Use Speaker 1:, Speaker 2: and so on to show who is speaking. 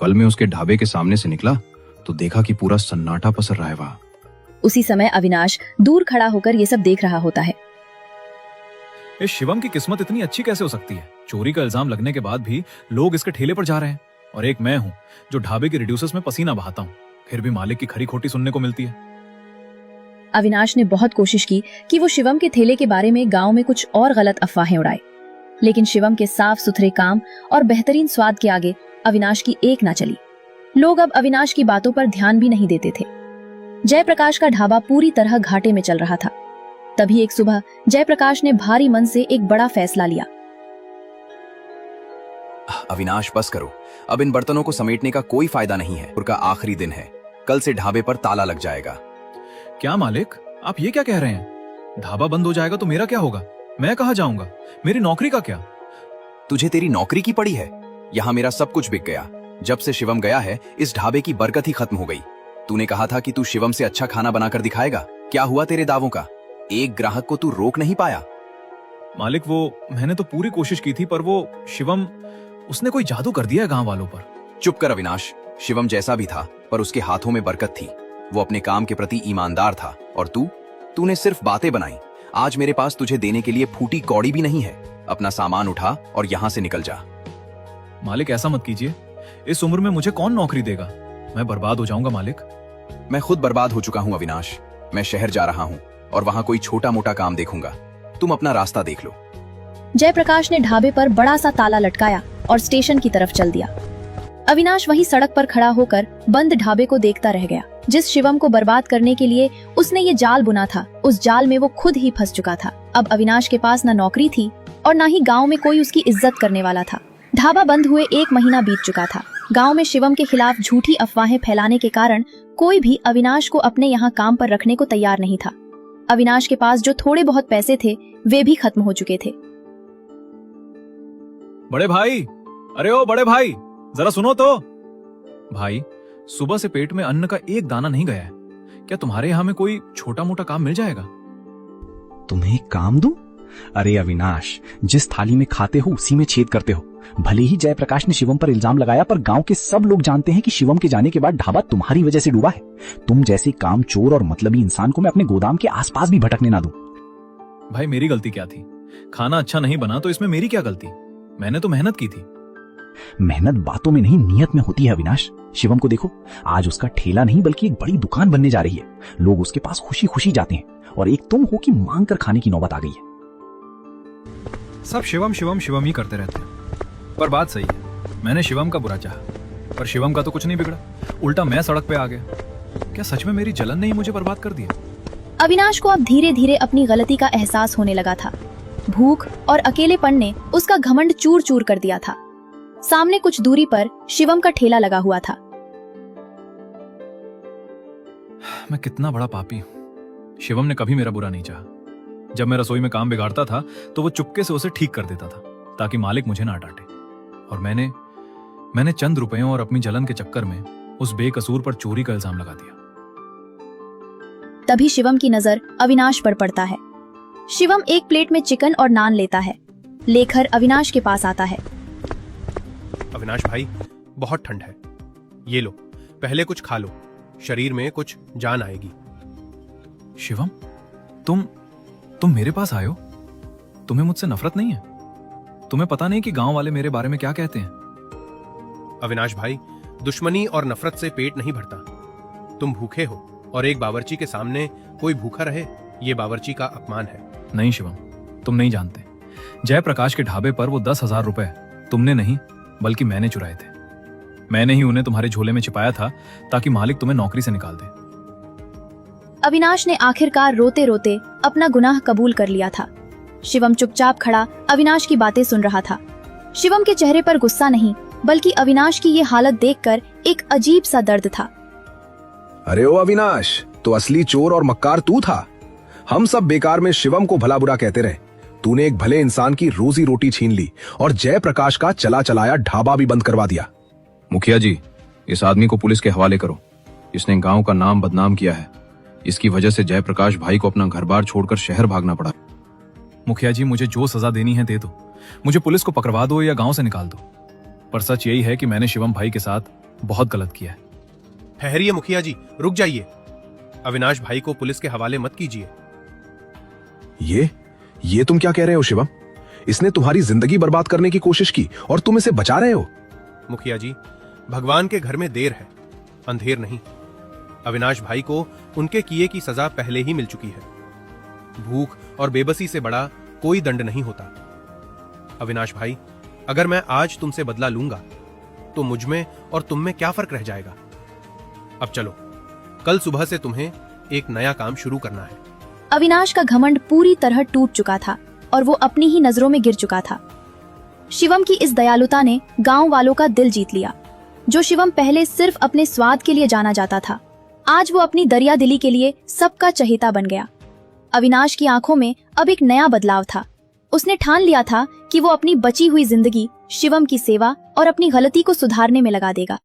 Speaker 1: कल मैं उसके ढाबे के सामने से निकला तो देखा कि पूरा सन्नाटा पसर रहा है वहां।
Speaker 2: उसी समय अविनाश दूर खड़ा होकर ये सब देख रहा होता है।
Speaker 3: इस शिवम की किस्मत इतनी अच्छी कैसे हो सकती है? चोरी का इल्जाम लगने के बाद भी लोग इसके ठेले पर जा रहे हैं, और एक मैं हूँ जो ढाबे के रिड्यूसर्स में पसीना बहाता हूँ, फिर भी मालिक की खरी खोटी सुनने को मिलती है।
Speaker 2: अविनाश ने बहुत कोशिश की कि वो शिवम के ठेले के बारे में गांव में कुछ और गलत अफवाहें उड़ाए, लेकिन शिवम के साफ सुथरे काम और बेहतरीन स्वाद के आगे अविनाश की एक ना चली। लोग अब अविनाश की बातों पर ध्यान भी नहीं देते थे। जयप्रकाश का ढाबा पूरी तरह घाटे में चल रहा था। तभी एक सुबह जयप्रकाश ने भारी मन से एक बड़ा फैसला लिया।
Speaker 4: अविनाश बस करो, अब इन बर्तनों को समेटने का कोई फायदा नहीं है। का आखिरी दिन है, कल से ढाबे पर ताला लग जाएगा।
Speaker 3: क्या मालिक, आप ये क्या कह रहे हैं? ढाबा बंद हो जाएगा तो मेरा क्या होगा? मैं कहाँ जाऊंगा? मेरी नौकरी का क्या?
Speaker 4: तुझे तेरी नौकरी की पड़ी है? यहाँ मेरा सब कुछ बिक गया। जब से शिवम गया है इस ढाबे की बरकत ही खत्म हो गई। तूने कहा था कि तू शिवम से अच्छा खाना बनाकर दिखाएगा, क्या हुआ तेरे दावों का? एक ग्राहक को तू रोक नहीं पाया।
Speaker 3: मालिक, वो मैंने तो पूरी कोशिश की थी, पर वो शिवम, उसने कोई जादू कर दिया है गांव वालों पर।
Speaker 4: चुप कर अविनाश, शिवम जैसा भी था पर उसके हाथों में बरकत थी। वो अपने काम के प्रति ईमानदार था, और तूने सिर्फ बातें बनाई। आज मेरे पास तुझे देने के लिए फूटी कौड़ी भी नहीं है। अपना सामान उठा और यहाँ से निकल जा।
Speaker 3: मालिक, ऐसा मत कीजिए। इस उम्र में मुझे कौन नौकरी देगा? मैं बर्बाद हो जाऊंगा मालिक।
Speaker 4: मैं खुद बर्बाद हो चुका हूँ अविनाश। मैं शहर जा रहा हूँ और वहाँ कोई छोटा मोटा काम देखूंगा। तुम अपना रास्ता देख लो।
Speaker 2: जयप्रकाश ने ढाबे पर बड़ा सा ताला लटकाया और स्टेशन की तरफ चल दिया। अविनाश वहीं सड़क पर खड़ा होकर बंद ढाबे को देखता रह गया। जिस शिवम को बर्बाद करने के लिए उसने ये जाल बुना था, उस जाल में वो खुद ही फंस चुका था। अब अविनाश के पास न नौकरी थी और न ही गांव में कोई उसकी इज्जत करने वाला था। ढाबा बंद हुए 1 महीना बीत चुका था। गांव में शिवम के खिलाफ झूठी अफवाहें फैलाने के कारण कोई भी अविनाश को अपने यहाँ काम पर रखने को तैयार नहीं था। अविनाश के पास जो थोड़े बहुत पैसे थे वे भी खत्म हो चुके थे।
Speaker 3: बड़े भाई, अरे ओ बड़े भाई, जरा सुनो तो। भाई, सुबह से पेट में अन्न का एक दाना नहीं गया है। क्या तुम्हारे यहाँ में कोई छोटा मोटा काम मिल जाएगा?
Speaker 5: तुम्हें काम दूं? अरे अविनाश, जिस थाली में खाते हो उसी में छेद करते हो। भले ही जयप्रकाश ने शिवम पर इल्जाम लगाया, पर गांव के सब लोग जानते हैं कि शिवम के जाने के बाद ढाबा तुम्हारी वजह से डूबा है। तुम जैसे काम चोर और मतलबी इंसान को मैं अपने गोदाम के आसपास भी भटकने ना दूं।
Speaker 3: भाई, मेरी गलती क्या थी? खाना अच्छा नहीं बना तो इसमें मेरी क्या गलती? मैंने तो मेहनत की थी।
Speaker 5: मेहनत बातों में नहीं, नियत में होती है अविनाश। शिवम को देखो, आज उसका ठेला नहीं बल्कि एक बड़ी दुकान बनने जा रही है। लोग उसके पास खुशी खुशी जाते हैं, और एक तुम हो कि मांग कर खाने की नौबत आ गई है।
Speaker 3: सब शिवम शिवम शिवम ही करते रहते हैं। पर बात सही है, मैंने शिवम का बुरा चाहा, पर शिवम का तो कुछ नहीं बिगड़ा। उल्टा मैं सड़क पे आ गया। क्या सच में मेरी जलन ने ही मुझे बर्बाद कर दिया?
Speaker 2: अविनाश को अब धीरे धीरे अपनी गलती का एहसास होने लगा था। भूख और अकेलेपन ने उसका घमंड चूर चूर कर दिया था। सामने कुछ दूरी पर शिवम का ठेला लगा हुआ था।
Speaker 3: मैं कितना बड़ा पापी हूं। शिवम ने कभी मेरा बुरा नहीं चाहा। जब मैं रसोई में काम बिगाड़ता था तो वो चुपके से उसे ठीक कर देता था, ताकि मालिक मुझे ना डांटे। और मैंने चंद रुपयों और अपनी जलन के चक्कर में उस बेकसूर पर चोरी का इल्जाम लगा दिया।
Speaker 2: तभी शिवम की नजर अविनाश पर पड़ता है। शिवम एक प्लेट में चिकन और नान लेता है, लेकर अविनाश के पास आता है।
Speaker 6: अविनाश भाई, बहुत ठंड है, ये लो, पहले कुछ खा लो, शरीर में कुछ जान आएगी।
Speaker 3: शिवम, तुम मेरे पास आए हो? तुम्हें मुझसे नफरत नहीं है? तुम्हें पता नहीं कि गांव वाले मेरे बारे में क्या कहते हैं?
Speaker 6: अविनाश भाई, दुश्मनी और नफरत से पेट नहीं भरता। तुम भूखे हो और एक बावर्ची के सामने कोई भूखा रहे, ये बावर्ची का अपमान है।
Speaker 3: नहीं शिवम, तुम नहीं जानते। जयप्रकाश के ढाबे पर वो 10,000 रुपए तुमने नहीं बल्कि मैंने चुराए थे। मैंने ही उन्हें तुम्हारे झोले में छिपाया था, ताकि मालिक तुम्हें नौकरी से निकाल दे।
Speaker 2: अविनाश ने आखिरकार रोते रोते अपना गुनाह कबूल कर लिया था। शिवम चुपचाप खड़ा अविनाश की बातें सुन रहा था। शिवम के चेहरे पर गुस्सा नहीं, बल्कि अविनाश की ये हालत देखकर एक अजीब सा दर्द था।
Speaker 7: अरे ओ अविनाश, तो असली चोर और मक्कार तू था। हम सब बेकार में शिवम को भला बुरा कहते रहे। तूने एक भले इंसान की रोजी रोटी छीन ली और जयप्रकाश का चला चलाया ढाबा भी बंद करवा दिया।
Speaker 1: मुखिया जी, इस आदमी को पुलिस के हवाले करो। इसने गांव का नाम बदनाम किया है। इसकी वजह से जयप्रकाश भाई को अपना घर बार छोड़कर शहर भागना पड़ा।
Speaker 3: मुखिया जी, मुझे जो सजा देनी है दे दो। मुझे पुलिस को पकड़वा दो या गांव से निकाल दो, पर सच यही है कि मैंने शिवम भाई के साथ बहुत गलत किया है।
Speaker 6: ठहरिए मुखिया जी, रुक जाइए। अविनाश भाई को पुलिस के हवाले मत कीजिए।
Speaker 7: ये तुम क्या कह रहे हो शिवम? इसने तुम्हारी जिंदगी बर्बाद करने की कोशिश की और तुम इसे बचा रहे हो?
Speaker 6: मुखिया जी, भगवान के घर में देर है, अंधेर नहीं। अविनाश भाई को उनके किए की सजा पहले ही मिल चुकी है। भूख और बेबसी से बड़ा कोई दंड नहीं होता। अविनाश भाई, अगर मैं आज तुमसे बदला लूंगा तो मुझ में और तुम में क्या फर्क रह जाएगा? अब चलो, कल सुबह से तुम्हें एक नया काम शुरू करना है।
Speaker 2: अविनाश का घमंड पूरी तरह टूट चुका था और वो अपनी ही नजरों में गिर चुका था। शिवम की इस दयालुता ने गांव वालों का दिल जीत लिया। जो शिवम पहले सिर्फ अपने स्वाद के लिए जाना जाता था, आज वो अपनी दरिया दिली के लिए सबका चहेता बन गया। अविनाश की आंखों में अब एक नया बदलाव था। उसने ठान लिया था कि वो अपनी बची हुई जिंदगी शिवम की सेवा और अपनी गलती को सुधारने में लगा देगा।